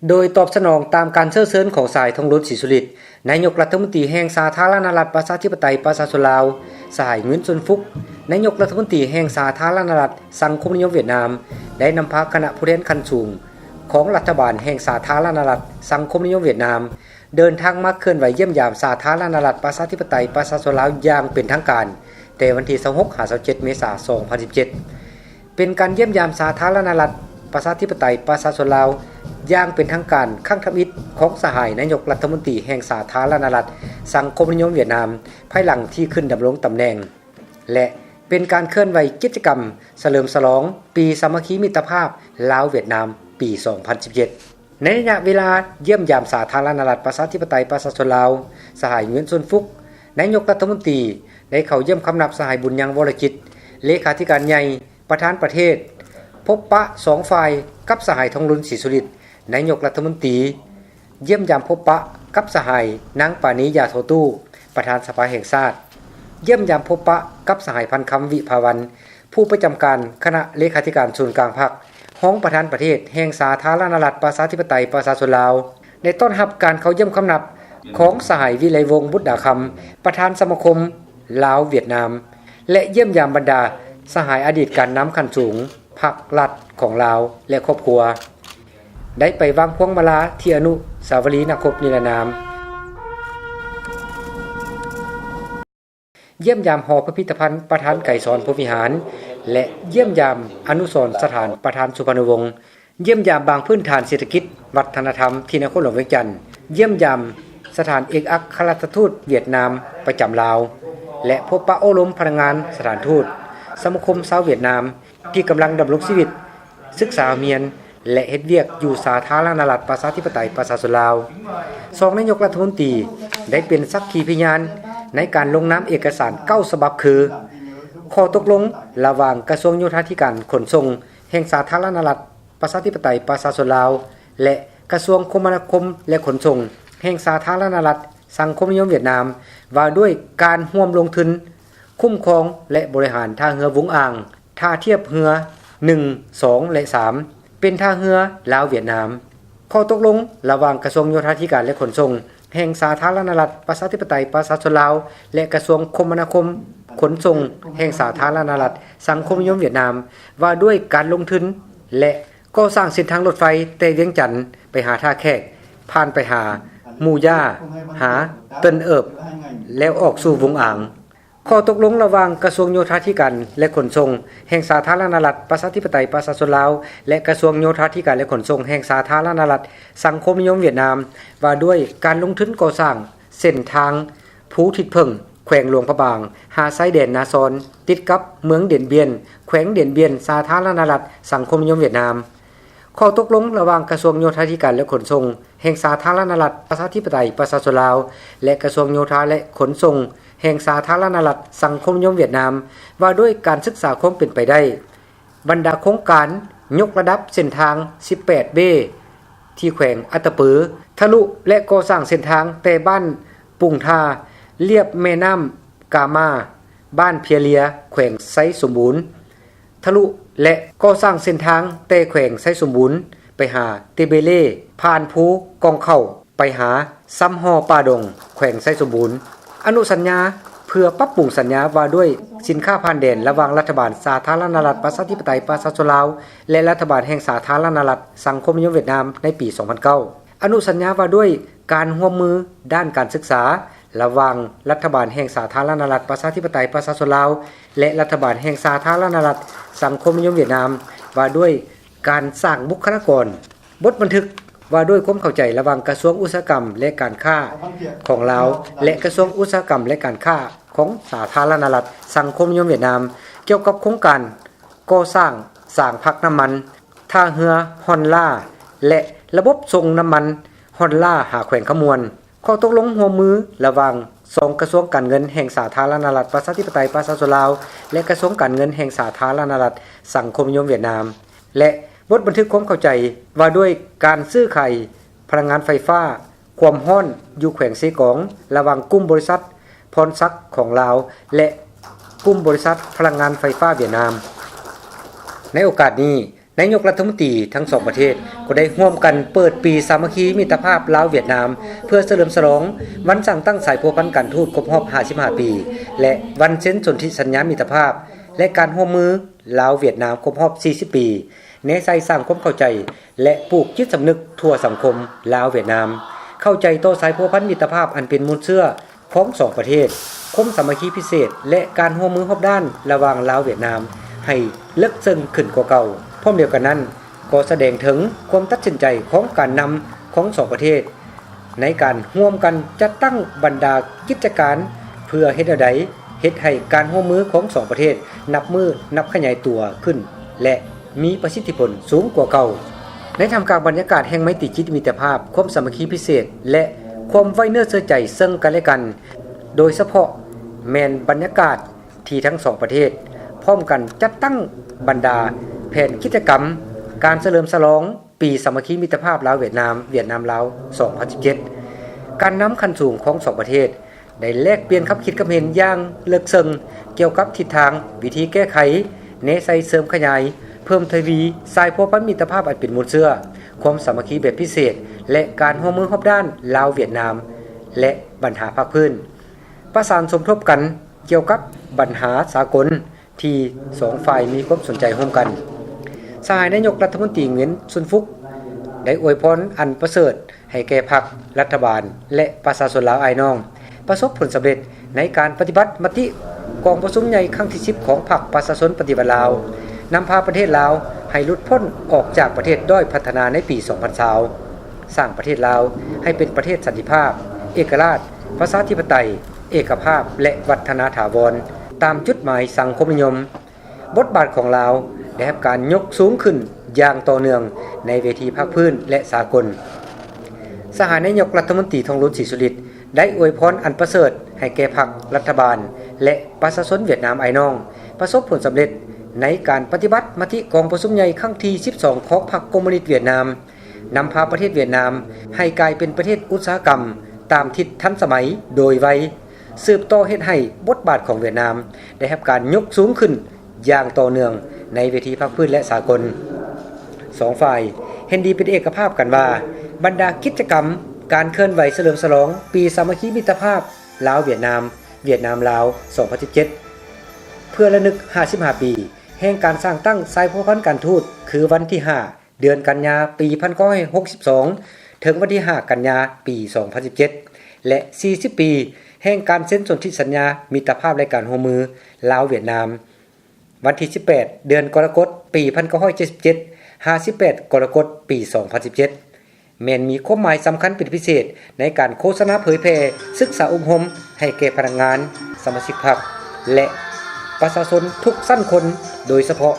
โดยตอบสนองตามการเชิญเชิญของสายทองล้นศรีสุริตนายกรัฐมนตรีแห่งสาธารณรัฐประชาธิปไตยประชาชนลาวสหายเงินซุนฟุกนายกรัฐมนตรีแห่งสาธารณรัฐสังคมนิยมเวียดนามได้นำพาคณะผู้แทนขั้นสูงของรัฐบาลแห่งสาธารณรัฐสังคมนิยมเวียดนามเดินทางมาเคลื่อนไหวเยี่ยมยามสาธารณรัฐประชาธิปไตยประชาชนลาวอย่างเป็นทางการแต่วันที่26-27 เมษายน 2017เป็นการเยี่ยมยามสาธารณรัฐประชาธิปไตยประชาชนลาวอย่างเป็นทางการครั้งทำอิฐของสหายนายกรัฐมนตรีแห่งสาธารณรัฐสังคมนิยมเวียดนามภายหลังที่ขึ้นดำรงตำแหน่งและเป็นการเคลื่อนไหวกิจกรรมเฉลิมฉลองปีสามัคคีมิตรภาพลาวเวียดนามปี 2017ในระยะเวลาเยี่ยมยามสาธารณรัฐประชาธิปไตยประชาชนลาวสหายเงินซุนฟุกนายกรัฐมนตรีได้เข้าเยี่ยมคำนับสหายบุญยังวรจิตเลขาธิการใหญ่ประธานประเทศพบปะ2ฝ่ายกับสหายทองล้นศรีสุริตนายกรัฐมนตรีเยี่ยมยามพบปะกับสหายนางปานียาโทตู้ประธานสภาแห่งชาติเยี่ยมยามพบปะกับสหายพันคำวิภาวันผู้ประจำการคณะเลขาธิการศูนย์กลางพรรคห้องประธานประเทศแห่งสาธารณรัฐประชาธิปไตยประชาชนลาวในต้อนรับการเข้าเยี่ยมคำนับของสหายวิไลวงศ์บุตรดาคำประธานสมาคมลาวเวียดนามและเยี่ยมยามบรรดาสหายอดีตการน้ำขั้นสูงพรรครัฐของลาวและครอบครัวได้ไปวางพวงมาลาที่อนุสาวรีย์นักรบนิรนามเยี่ยมยามหอพิพิธภัณฑ์ประธานไก่สอนพรหมวิหารและเยี่ยมยามอนุสรณ์สถานประธานสุพรรณวงศ์เยี่ยมยามบางพื้นฐานเศรษฐกิจวัฒนธรรมที่นครหลวงเวียงจันทน์เยี่ยมยามสถานเอกอัครราชทูตเวียดนามประจำลาวและพบปะอบรมพนักงานสถานทูตสมาคมชาวเวียดนามที่กำลังดำรงชีวิตศึกษาเมียนและเฮ็ดเวียกอยู่สาธารณรัฐประชาธิปไตยประชาชนลาว2นายกรัฐมนตรีได้เป็นสักขีพยานในการลงนามเอกสาร9ฉบับคือข้อตกลงระหว่างกระทรวงโยธาธิการขนส่งแห่งสาธารณรัฐประชาธิปไตยประชาชนลาวและกระทรวงคมนาคมและขนส่งแห่งสาธารณรัฐสังคมนิยมเวียดนามว่าด้วยการร่วมลงทุนคุ้มครองและบริหารท่าเรือวงอ่างท่าเทียบเรือ1 2และ3เป็นท่าเรือลาวเวียดนามข้อตกลงระหว่างกระทรวงโยธาธิการและขนส่งแห่งสาธารณรัฐประชาธิปไตยประชาชนลาวและกระทรวงคมนาคมขนส่งแห่งสาธารณรัฐสังคมนิยมเวียดนามว่าด้วยการลงทุนและก่อสร้างเส้นทางรถไฟแต่เวียงจันทน์ไปหาท่าแขกผ่านไปหามูย่าหาเติ้นเอิบแล้วออกสู่วงอ่างข้อตกลงระหว่างกระทรวงโยธาธิการและขนส่งแห่งสาธารณรัฐประชาธิปไตยประชาชนลาวและกระทรวงโยธาธิการและขนส่งแห่งสาธารณรัฐสังคมนิยมเวียดนามว่าด้วยการลงทุนก่อสร้างเส้นทางภูทิดเพิ่งแขวงหลวงพระบางหาไซแดนนาซอนติดกับเมืองเด่นเบียนแขวงเด่นเบียนสาธารณรัฐสังคมนิยมเวียดนามข้อตกลงระหว่างกระทรวงโยธาธิการและขนส่งแห่งสาธารณรัฐประชาธิปไตยประชาชนลาวและกระทรวงโยธาและขนส่งแห่งสาธารณรัฐสังคมนิยมเวียดนามว่าด้วยการศึกษาความเป็นไปได้บรรดาโครงการยกระดับเส้นทาง18เบที่แขวงอัตตปือทะลุและก่อสร้างเส้นทางแต่บ้านปุ่งทาเลียบแม่น้ำกามาบ้านเพียเลียแขวงไซสมบูรณ์ทะลุและก่อสร้างเส้นทางแต่แขวงไซสมบูรณ์ไปหาเตเบเล่ผ่านภูกองเข้าไปหาซ้ำฮอป่าดงแขวงไซสมบูรณ์อนุสัญญาเพื่อปรับปรุงสัญญาว่าด้วยสินค้าผ่านแดนระหว่างรัฐบาลสาธารณรัฐประชาธิปไตยประชาชนลาวและรัฐบาลแห่งสาธารณรัฐสังคมนิยมเวียดนามในปี 2009 อนุสัญญาว่าด้วยการร่วมมือด้านการศึกษาระหว่างรัฐบาลแห่งสาธารณรัฐประชาธิปไตยประชาชนลาวและรัฐบาลแห่งสาธารณรัฐสังคมนิยมเวียดนามว่าด้วยการสร้างบุคลากรบทบันทึกว่าด้วยความเข้าใจระหว่างกระทรวงอุตสาหกรรมและการค้าของลาวและกระทรวงอุตสาหกรรมและการค้าของสาธารณรัฐสังคมนิยมเวียดนามเกี่ยวกับโครงการก่อสร้างพักน้ำมันท่าเรือฮอนล่าและระบบส่งน้ำมันฮอนล่าหาแขวงขมวนข้อตกลงร่วมมือระหว่าง2กระทรวงการเงินแห่งสาธารณรัฐประชาธิปไตยประชาชนลาวและกระทรวงการเงินแห่งสาธารณรัฐสังคมนิยมเวียดนามและบทบันทึกความเข้าใจว่าด้วยการซื้อขายพลังงานไฟฟ้าความร้อนอยู่แขวงเซกองระหว่างกลุ่มบริษัทพรซักของลาวและกลุ่มบริษัทพลังงานไฟฟ้าเวียดนามในโอกาสนี้ นายกรัฐมนตรีทั้งสองประเทศก็ได้ร่วมกันเปิดปีสามัคคีมิตรภาพลาวเวียดนามเพื่อเฉลิมฉลองวันสั่งตั้งสายพัวพันการทูตครบรอบ55 ปีและวันเซ็นสนธิสัญญามิตรภาพและการร่วมมือลาวเวียดนามครบรอบ40 ปีในใจสร้างความเข้าใจและปลูกจิตสำนึกทั่วสังคมลาวเวียดนามเข้าใจต่อสายพัวพันมิตรภาพอันเป็นมูลเชื่อของสองประเทศความสามัคคีพิเศษและการร่วมมือรอบด้านระหว่างลาวเวียดนามให้ลึกซึ้งขึ้นกว่าเก่าพร้อมเดียวกันนั้นก็แสดงถึงความตัดสินใจของการนำของสองประเทศในการร่วมกันจัดตั้งบรรดากิจการเพื่อเฮ็ดให้การร่วมมือของสองประเทศนับขยายตัวขึ้นและมีประสิทธิผลสูงกว่าเก่าในท่ามกลางบรรยากาศแห่งไมตรีจิตมิตรภาพความสามัคคีพิเศษและความไว้เนื้อเชื่อใจซึ่งกันและกันโดยเฉพาะแม่นบรรยากาศที่ทั้งสองประเทศพร้อมกันจัดตั้งบรรดาแผนกิจกรรมการเฉลิมฉลองปีสามัคคีมิตรภาพลาวเวียดนามลาว2017การนำขั้นสูงของสองประเทศได้แลกเปลี่ยนความคิดความเห็นอย่างลึกซึ้งเกี่ยวกับทิศทางวิธีแก้ไขในใส่เสริมขยายเพิ่มทวีสายพัวพันมิตรภาพอันเป็นมูลเชื่อความสามัคคีแบบพิเศษและการร่วมมือรอบด้านลาวเวียดนามและปัญหาภาคพื้นประสานสมทบกันเกี่ยวกับปัญหาสากลที่สองฝ่ายมีความสนใจร่วมกันสหายนายกรัฐมนตรีเงินซุนฟุกได้อวยพรอันประเสริฐให้แก่พรรครัฐบาลและประชาชนลาวอ้ายน้องประสบผลสำเร็จในการปฏิบัติมติกองประชุมใหญ่ครั้งที่10ของพรรคประชาชนปฏิวัติลาวนำพาประเทศลาวให้หลุดพ้นออกจากประเทศด้อยพัฒนาในปี2020สร้างประเทศลาวให้เป็นประเทศสันติภาพเอกราชประชาธิปไตยเอกภาพและวัฒนถาวรตามจุดหมายสังคมนิยมบทบาทของลาวได้รับการยกสูงขึ้นอย่างต่อเนื่องในเวทีภาคพื้นและสากลสหายนายกรัฐมนตรีทองรุ้นศรีสุฤทธิ์ได้อวยพรอันประเสริฐให้แก่พรรครัฐบาลและประชาชนเวียดนามอ้ายน้องประสบผลสำเร็จในการปฏิบัติมติกองประชุมใหญ่ครั้งที่12ของพรรคคอมมิวนิสต์เวียดนามนำพาประเทศเวียดนามให้กลายเป็นประเทศอุตสาหกรรมตามทิศทันสมัยโดยไวสืบต่อเฮ็ดให้บทบาทของเวียดนามได้รับการยกสูงขึ้นอย่างต่อเนื่องในเวทีภาคพื้นและสากลสองฝ่ายเห็นดีเป็นเอกภาพกันว่าบรรดากิจกรรมการเคลื่อนไหวเฉลิมฉลองปีสามัคคีมิตรภาพลาวเวียดนามลาว2017เพื่อระลึก55 ปีแห่งการสร้างตั้งสายพัวพันการทูตคือวันที่5เดือนกันยาปี1962ถึงวันที่5กันยาปี2017และ40 ปีแห่งการเซ็นสนธิสัญญามิตรภาพและการร่วมมือลาวเวียดนามวันที่18เดือนกรกฎาคมปี1977 58กรกฎาคมปี2017แม้นมีความหมายสำคัญเป็นพิเศษในการโฆษณาเผยแพร่ศึกษาอบรมให้แก่พนักงานสมาชิกพรรคและประชาชนทุกสั้นคนโดยเฉพาะ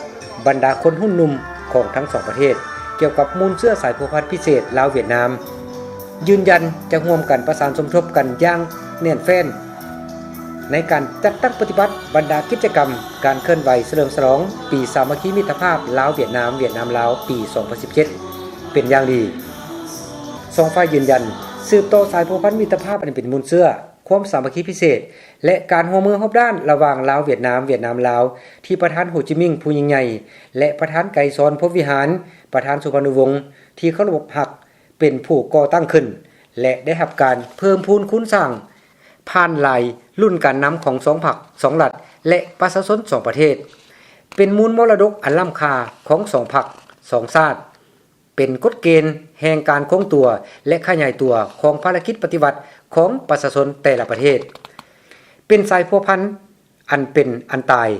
บรรดาคนหุ้นนุ่มของทั้งสองประเทศเกี่ยวกับมูลเชื่อสายพัวพันพิเศษลาวเวียดนามยืนยันจะร่วมกันประสานสมทบกันอย่างแน่นแฟ้นในการจัดตั้งปฏิบัติบรรดากิจกรรมการเคลื่อนไหวเฉลิมฉลองปีสามัคคีมิตรภาพลาวเวียดนามลาวปี2017เป็นอย่างดีสองฝ่ายยืนยันสืบต่อสายพัวพันมิตรภาพอันเป็นมูลเชื่อความสามัคคีพิเศษและการร่วมมือรอบด้านระหว่างลาวเวียดนามลาวที่ประธานโฮจิมินห์ผู้ยิ่งใหญ่และประธานไกรสอนพรหมวิหารประธานสุพรรณวงศ์ที่เคารพพรรคเป็นผู้ก่อตั้งขึ้นและได้รับการเพิ่มพูนคูณสร้างผ่านหลายรุ่นการนำของสองพรรคสองรัฐและประชาชนสองประเทศเป็นมูลมรดกอันล้ำค่าของสองพรรคสองชาติเป็นกฎเกณฑ์แห่งการคงตัวและขยายตัวของภารกิจปฏิวัติของประชาชนแต่ละประเทศเป็นสายพัวพันอันเป็นอันตาย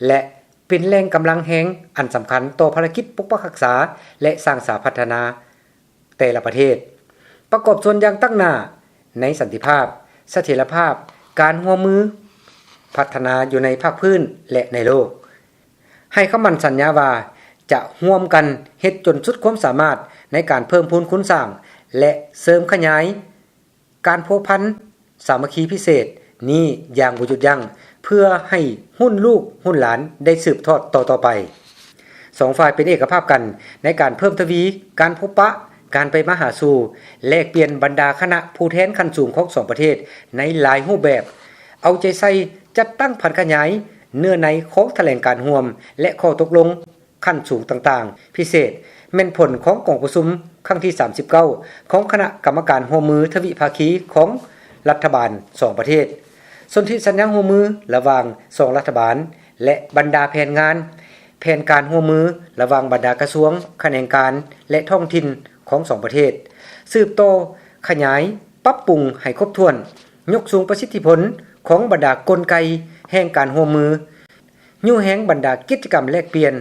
และเป็นแรงกำลังแห่งอันสำคัญต่อภารกิจปกปักรักษาและสร้างสรรค์พัฒนาแต่ละประเทศประกอบส่วนอย่างตั้งหน้าในสันติภาพเสถียรภาพการร่วมมือพัฒนาอยู่ในภาคพื้นและในโลกให้คำมั่นสัญญาว่าจะร่วมกันเฮ็ดจนสุดความสามารถในการเพิ่มพูนคุณสร้างและเสริมขยายการพัวพันสามัคคีพิเศษนี้อย่างบ่หยุดยั้งเพื่อให้หุ้นลูกหุ้นหลานได้สืบทอดต่อไปสองฝ่ายเป็นเอกภาพกันในการเพิ่มทวีการพบปะการไปมาหาสู่แลกเปลี่ยนบรรดาคณะผู้แทนขั้นสูงของสองประเทศในหลายรูปแบบเอาใจใส่จัดตั้งผันขยายเนื้อในของแถลงการร่วมและข้อตกลง ขั้นสูงต่างๆพิเศษแม่นผลของกองประชุมครั้งที่39ของคณะกรรมการร่วมมือทวิภาคีของรัฐบาล2ประเทศสนธิสัญญาร่วมมือระหว่าง2รัฐบาลและบรรดาแผนงานแผนการร่วมมือระหว่างบรรดากระทรวงแขนงการและท้องถิ่นของ2ประเทศสืบโตขยายปรับปรุงให้ครบถ้วนยกสูงประสิทธิผลของบรรดากลไกแห่งการร่วมมือยู่แห่งบรรดากิจกรรมแลกเปลี่ยน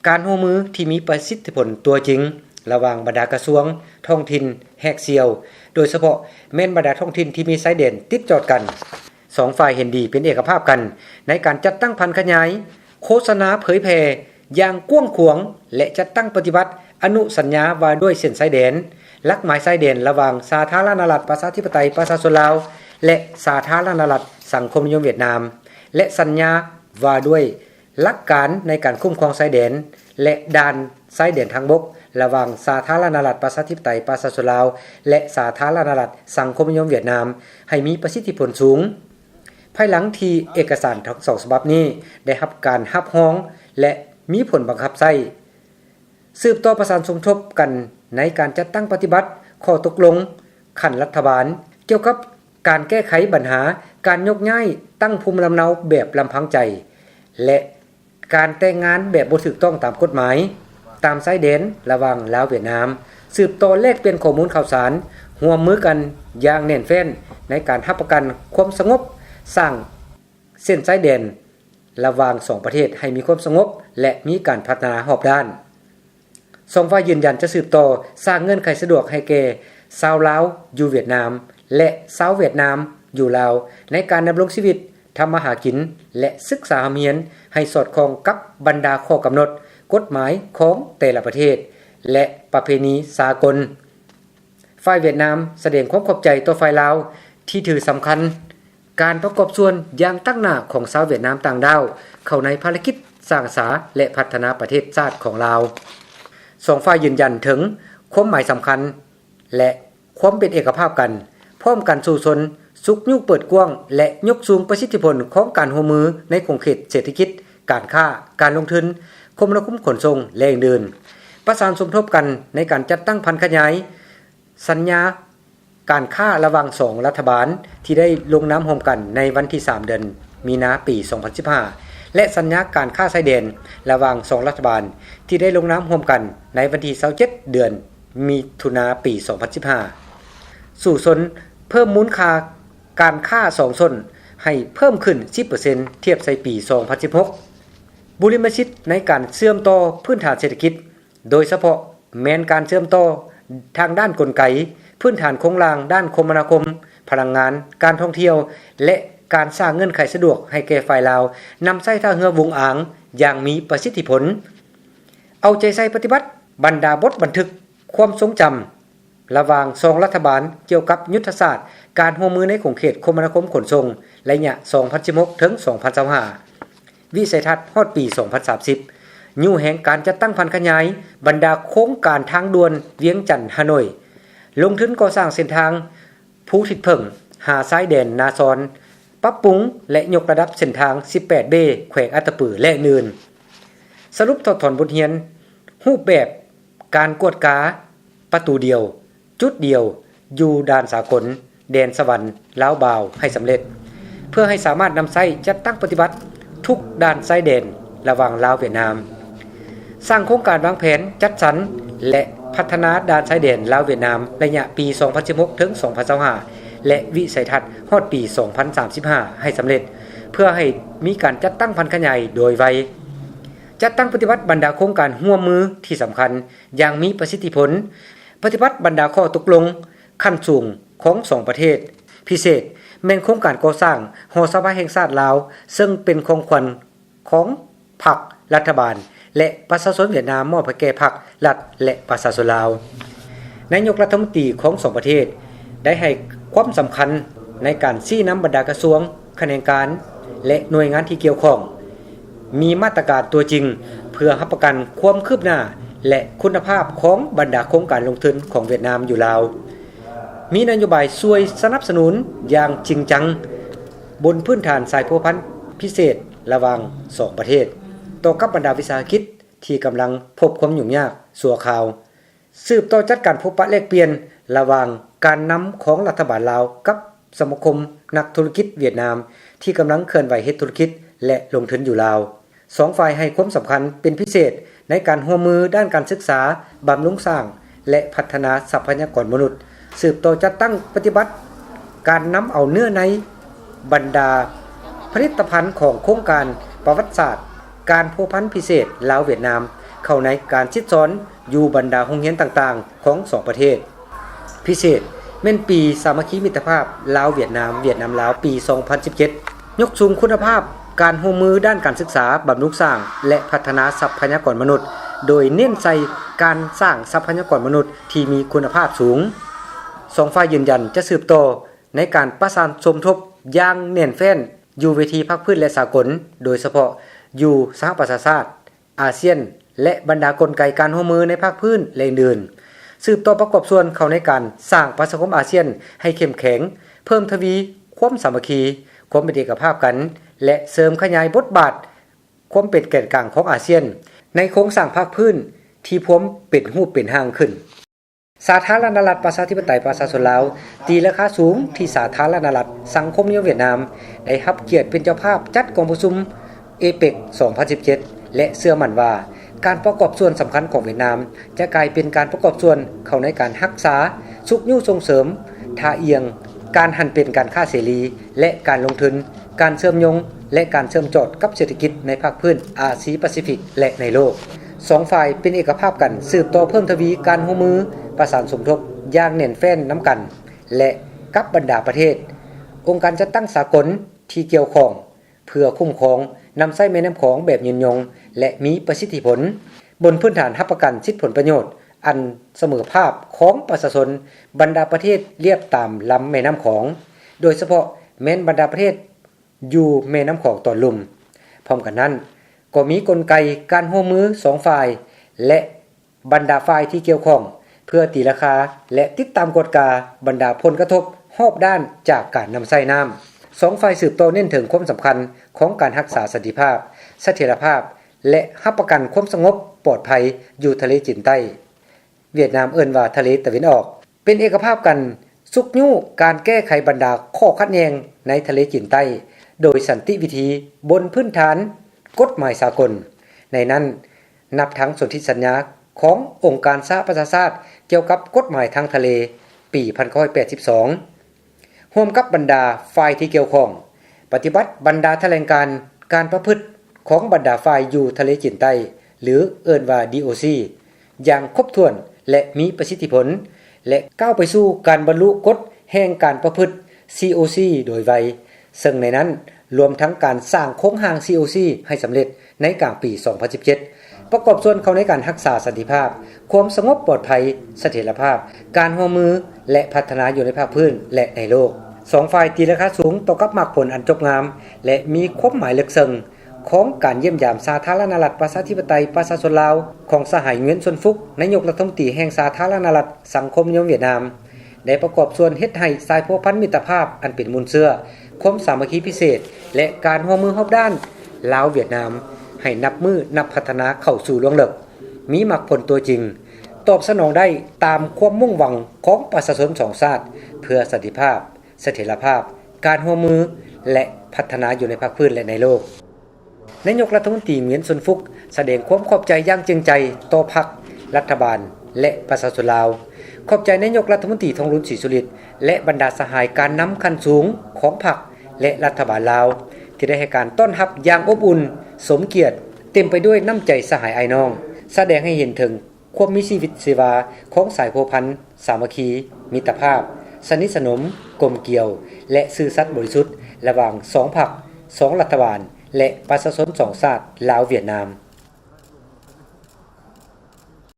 การร่วมมือที่มีประสิทธิผลตัวจริงระหว่างบรรดากระทรวงท้องถิ่นแหกเสียวโดยเฉพาะแม่นบรรดาท้องถิ่นที่มีชายแดนติดจอดกัน2ฝ่ายเห็นดีเป็นเอกภาพกันในการจัดตั้งพันขยายโฆษณาเผยแพร่อย่างกว้างขวางและจัดตั้งปฏิบัติอนุสัญญาว่าด้วยเส้นชายแดนลักหมายชายแดนระหว่างสาธารณรัฐประชาธิปไตยประชาชนลาวและสาธารณรัฐสังคมนิยมเวียดนามและสัญญาว่าด้วยหลักการในการคุ้มครองชายแดนและด่านชายแดนทางบกระหว่างสาธารณรัฐประชาธิปไตยประชาชนลาวและสาธารณรัฐสังคมนิยมเวียดนามให้มีประสิทธิผลสูงภายหลังที่เอกสารทั้ง2ฉบับนี้ได้รับการรับรองและมีผลบังคับใช้สืบต่อประสานสมทบกันในการจัดตั้งปฏิบัติข้อตกลงขั้นรัฐบาลเกี่ยวกับการแก้ไขปัญหาการยกย้ายตั้งภูมิลำเนาแบบลำพังใจและการแต่งงานแบบบ่ถูกต้องตามกฎหมายตามชายแดนระหว่างลาวเวียดนามสืบต่อแลกเปลี่ยนข้อมูลข่าวสารร่วมมือกันอย่างแน่นแฟ้นในการรับประกันความสงบสร้างเส้นชายแดนระหว่าง2ประเทศให้มีความสงบและมีการพัฒนารอบด้าน2ฝ่ายยืนยันจะสืบต่อสร้างเงื่อนไขสะดวกให้แก่ชาวลาวอยู่เวียดนามและชาวเวียดนามอยู่ลาวในการดำรงชีวิตทำมาหากินและศึกษาเรียนให้สอดคล้องกับบรรดาข้อกำหนดกฎหมายของแต่ละประเทศและประเพณีสากลฝ่ายเวียดนามแสดงความขอบใจต่อฝ่ายลาวที่ถือสำคัญการประกอบส่วนอย่างตั้งหน้าของชาวเวียดนามต่างดาวเข้าในภารกิจสร้างสาและพัฒนาประเทศชาติของลาว2ฝ่ายยืนยันถึงความหมายสำคัญและความเป็นเอกภาพกันพร้อมกันสู่ชนสุขยุเปิดกว้างและยกสูงประสิทธิผลของการร่วมมือในขงเขตเศรษฐกิจการค้าการลงทุนคมนาคมขนส่งและอื่นๆประสานสมทบกันในการจัดตั้งพันขยายสัญญาการค้าระหว่าง2รัฐบาลที่ได้ลงนามร่วมกันในวันที่3เดือนมีนาปี2015และสัญญาการค้าชายแดนระหว่าง2รัฐบาลที่ได้ลงนามร่วมกันในวันที่27เดือนมิถุนายนปี2015สู่ชนเพิ่มมูลค่าการค้า2ชนให้เพิ่มขึ้น 10% เทียบใส่ปี2016บุริมสิทธิ์ในการเชื่อมต่อพื้นฐานเศรษฐกิจโดยเฉพาะแม้นการเชื่อมต่อทางด้านกลไกพื้นฐานโครงสร้างด้านคมนาคมพลังงานการท่องเที่ยวและการสร้างเงื่อนไขสะดวกให้แก่ฝ่ายลาวนำใช้ทางเรือวงอ่างอย่างมีประสิทธิผลเอาใจใส่ปฏิบัติบรรดาบทบันทึกความทรงจำระหว่าง2รัฐบาลเกี่ยวกับยุทธศาสตร์การร่วมมือในขงเขตคมนาคมขนส่งระยะ2016ถึง2025วิสัยทัศน์ฮอดปี2030ยู่แห่งการจัดตั้งพันขยายบรรดาโครงการทางด่วนเวียงจันทน์ฮานอยลงทุนก่อสร้างเส้นทางภูทิดเพิ่งหาซ้ายแดนนาซอนปรับปรุงและยกระดับเส้นทาง18เบแขวงอัตตปือและอื่นสรุปถอดถอนบทเรียนรูปแบบการกวดกาประตูเดียวจุดเดียวอยู่ด่านสากลแดนสวรรค์ลาวบาวให้สำเร็จเพื่อให้สามารถนำใช้จัดตั้งปฏิบัติทุกด่านชายแดนระหว่างลาวเวียดนามสร้างโครงการวางแผนจัดสรรและพัฒนาด่านชายแดนลาวเวียดนามระยะปี2016ถึง2025และวิสัยทัศน์ฮอดปี2035ให้สำเร็จเพื่อให้มีการจัดตั้งพันขยายโดยไวจัดตั้งปฏิบัติบรรดาโครงการร่วมมือที่สำคัญอย่างมีประสิทธิผลปฏิบัติบรรดาข้อตกลงขั้นสูงของ2ประเทศพิเศษแม่นโครงการก่อสร้างหอสภาแห่งชาติลาวซึ่งเป็นของขวัญของพรรครัฐบาลและประชาชนเวียดนามมอบให้แก่พรรครัฐและประชาชนลาวนายกรัฐมนตรีของ2ประเทศได้ให้ความสำคัญในการชี้นำบรรดากระทรวงแขนงการและหน่วยงานที่เกี่ยวข้องมีมาตรการตัวจริงเพื่อรับประกันความคืบหน้าและคุณภาพของบรรดาโครงการลงทุนของเวียดนามอยู่ลาวมีนโยบายช่วยสนับสนุนอย่างจริงจังบนพื้นฐานสายพัวพันธ์พิเศษระหว่าง2ประเทศต่อกับบรรดาวิสาหกิจ ที่กำลังพบความยุ่งยากสัวข่าวสืบต่อจัดการพบปะแลกเปลี่ยนระหว่างการนำของรัฐบาลลาวกับสมาคมนักธุรกิจเวียดนามที่กำลังเคลื่อนไหวเฮ็ดธุรกิจและลงทุนอยู่ลาวสองฝ่ายให้ความสำคัญเป็นพิเศษในการร่วมมือด้านการศึกษาบำรุงสร้างและพัฒนาทรัพยากรมนุษย์สืบต่อจัดตั้งปฏิบัติการนำเอาเนื้อในบรรดาผลิตภัณฑ์ของโครงการประวัติศาสตร์การพัวพันพิเศษลาวเวียดนามเข้าในการชิดซ้อนอยู่บรรดาโรงเรียนต่างๆของ2ประเทศพิเศษแม่นปีสามัคคีมิตรภาพลาวเวียดนามเวียดนามลาวปี 2017 ยกสูงคุณภาพการร่วมมือด้านการศึกษาบำรุงสร้างและพัฒนาทรัพยากรมนุษย์โดยเน้นใส่การสร้างทรัพยากรมนุษย์ที่มีคุณภาพสูงสองฝ่ายยืนยันจะสืบต่อในการประสานสมทบอย่างแน่นแฟ้นอยู่เวทีภาคพื้นและสากลโดยเฉพาะอยู่สหประชาชาติอาเซียนและบรรดากลไกการร่วมมือในภาคพื้นและอื่นสืบต่อประกอบส่วนเข้าในการสร้างประชาคมอาเซียนให้เข้มแข็งเพิ่มทวีความสามัคคีความเป็นเอกภาพกันและเสริมขยายบทบาทความเป็นแกนกลางของอาเซียนในโครงสร้างภาคพื้นที่พร้อมเป็นรูปเป็นร่างขึ้นสาธารณรัฐประชาธิปไตยประชาชนลาวตีราคาสูงที่สาธารณรัฐสังคมนิยมเวียดนามได้รับเกียรติเป็นเจ้าภาพจัดกองประชุมเอเปก 2017 และเชื่อมั่นว่าการประกอบส่วนสำคัญของเวียดนามจะกลายเป็นการประกอบส่วนเข้าในการรักษาสุขอยู่ส่งเสริมท่าเอียงการหันเป็นการค้าเสรีและการลงทุนการเชื่อมโยงและการเชื่อมจอดกับเศรษฐกิจในภาคพื้นอาเซียแปซิฟิกและในโลกสองฝ่ายเป็นเอกภาพกันสืบต่อเพิ่มทวีการร่วมมือประสานสมทบอย่างแน่นแฟ้นน้ำกันและกับบรรดาประเทศองค์การจัดตั้งสากลที่เกี่ยวข้องเพื่อคุ้มครองนำใช้แม่น้ำของแบบยืนยงและมีประสิทธิผลบนพื้นฐานรับประกันสิทธิผลประโยชน์อันเสมอภาพของประชาชนบรรดาประเทศเรียบตามลำแม่น้ำของโดยเฉพาะแม้นบรรดาประเทศอยู่แม่น้ำของตอนลุ่มพร้อมกันนั้นก็มีกลไกการร่วมมือ2ฝ่ายและบรรดาฝ่ายที่เกี่ยวข้องเพื่อตีราคาและติดตามกฎกาบรรดาผลกระทบรอบด้านจากการนำใช้น้ำสองฝ่ายสืบต่อเน้นถึงความสำคัญของการรักษาสันติภาพเสถียรภาพและรับประกันความสงบปลอดภัยอยู่ทะเลจีนใต้เวียดนามเอิ้นว่าทะเลตะวันออกเป็นเอกภาพกันสุกยู่การแก้ไขบรรดาข้อขัดแย้งในทะเลจีนใต้โดยสันติวิธีบนพื้นฐานกฎหมายสากลในนั้นนับทั้งสนธิสัญญาขององค์การสหประชาชาติเกี่ยวกับกฎหมายทางทะเลปี 1982 ร่วมกับบรรดาฝ่ายที่เกี่ยวข้องปฏิบัติบรรดาแถลงการประพฤติของบรรดาฝ่ายอยู่ทะเลจีนใต้หรือเอิ้นว่า DOC อย่างครบถ้วนและมีประสิทธิผลและก้าวไปสู่การบรรลุกฎแห่งการประพฤติ COC โดยไวซึ่งในนั้นรวมทั้งการสร้างโครงห่าง COC ให้สำเร็จในกลางปี 2017 ประกอบส่วนเข้าในการรักษาสันติภาพความสงบปลอดภัยเสถียรภาพการร่วมมือและพัฒนาอยู่ในภาคพื้นและในโลกสองฝ่ายตีราคาสูงต่อกับมรรคผลอันจบงามและมีความหมายลึกซึ้งของการเยี่ยมยามสาธารณรัฐประชาธิปไตยประชาชนลาวของสหายเงียนซุนฟุกนายกรัฐมนตรีแห่งสาธารณรัฐสังคมนิยมเวียดนามได้ประกอบส่วนเฮ็ดให้สายพัวพันมิตรภาพอันเป็นมูลเชื่อความสามัคคีพิเศษและการร่วมมือรอบด้านลาวเวียดนามให้นับมือนับพัฒนาเข้าสู่ล่วงลึกมีมรรคผลตัวจริงตอบสนองได้ตามความมุ่งหวังของประชาชนสองชาติเพื่อสันติภาพเสถียรภาพการร่วมมือและพัฒนาอยู่ในภาคพื้นและในโลกนายกรัฐมนตรีเหมียนซุนฟุกแสดงความขอบใจอย่างจริงใจต่อพรรครัฐบาลและประชาชนลาวขอบใจนายกรัฐมนตรีทองรุนศรีสุฤทธิ์และบรรดาสหายการนำขั้นสูงของพรรคและรัฐบาลลาวที่ได้ให้การต้อนรับอย่างอบอุ่นสมเกียรติเต็มไปด้วยน้ำใจสหายไอ้น้องแสดงให้เห็นถึงความมีชีวิตชีวาของสายพัวพันสามัคคีมิตรภาพสนิทสนมกลมเกลียวและซื่อสัตย์บริสุทธิ์ระหว่าง2พรรค2รัฐบาลและประชาชน2ชาติลาวเวียดนาม